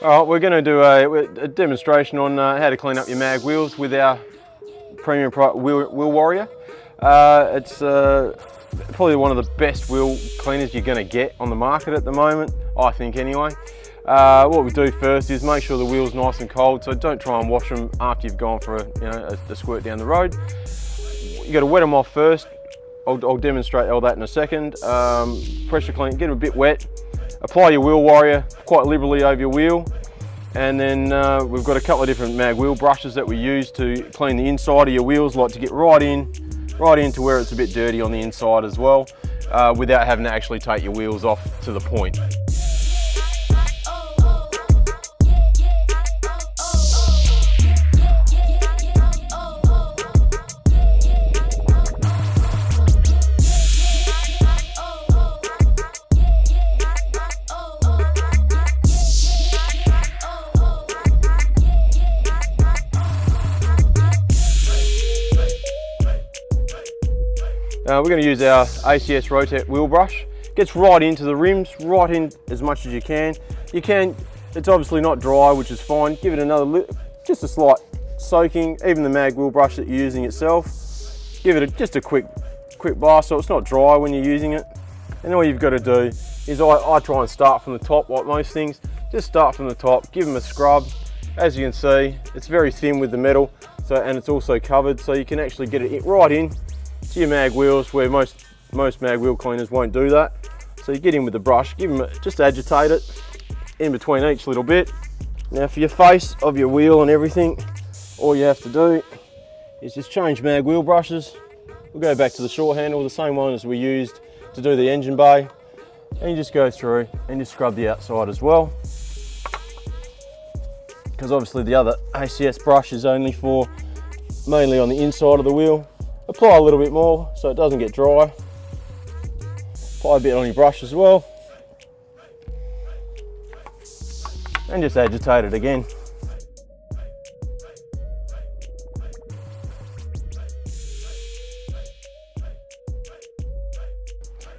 All right, we're going to do a demonstration on how to clean up your mag wheels with our premium wheel warrior. It's probably one of the best wheel cleaners you're going to get on the market at the moment, I think anyway. What we do first is make sure the wheel's nice and cold, so don't try and wash them after you've gone for a squirt down the road. You got to wet them off first. I'll demonstrate all that in a second. Pressure clean, get them a bit wet. Apply your wheel warrior quite liberally over your wheel, and then we've got a couple of different mag wheel brushes that we use to clean the inside of your wheels, like to get right into where it's a bit dirty on the inside as well, without having to actually take your wheels off to the point. We're going to use our ACS Rotech wheel brush. Gets right into the rims, right in as much as you can. It's obviously not dry, which is fine. Give it just a slight soaking. Even the mag wheel brush that you're using itself, give it just a quick blast so it's not dry when you're using it. And all you've got to do is I try and start from the top, like most things. Just start from the top, give them a scrub. As you can see, it's very thin with the metal, and it's also covered, so you can actually get it right in to your mag wheels, where most mag wheel cleaners won't do that. So you get in with the brush, just agitate it in between each little bit. Now for your face of your wheel and everything, all you have to do is just change mag wheel brushes. We'll go back to the short handle, the same one as we used to do the engine bay, and you just go through and just scrub the outside as well, because obviously the other ACS brush is only mainly on the inside of the wheel. Apply a little bit more so it doesn't get dry. Apply a bit on your brush as well. And just agitate it again.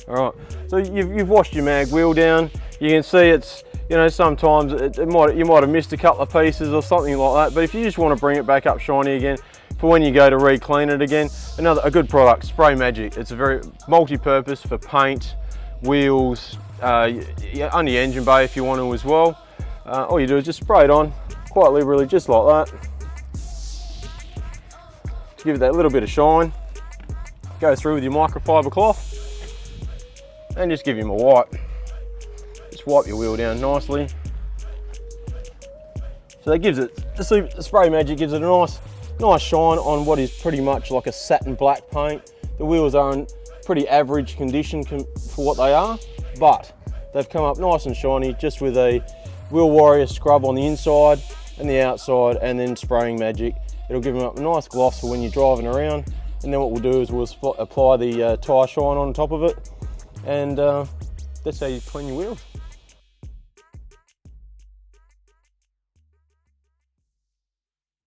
Alright, so you've washed your mag wheel down. You can see it's, sometimes you might have missed a couple of pieces or something like that, but if you just want to bring it back up shiny again, for when you go to re-clean it again, a good product, Spray Magic. It's a very multi-purpose for paint, wheels, on the engine bay if you want to as well. All you do is just spray it on quite liberally, just like that, to give it that little bit of shine. Go through with your microfiber cloth and just give him a wipe. Just wipe your wheel down nicely. So that gives it, the Spray Magic gives it a nice shine on what is pretty much like a satin black paint. The wheels are in pretty average condition for what they are, but they've come up nice and shiny just with a wheel warrior scrub on the inside and the outside, and then spraying magic. It'll give them up a nice gloss for when you're driving around. And then what we'll do is we'll apply the tyre shine on top of it, and that's how you clean your wheels.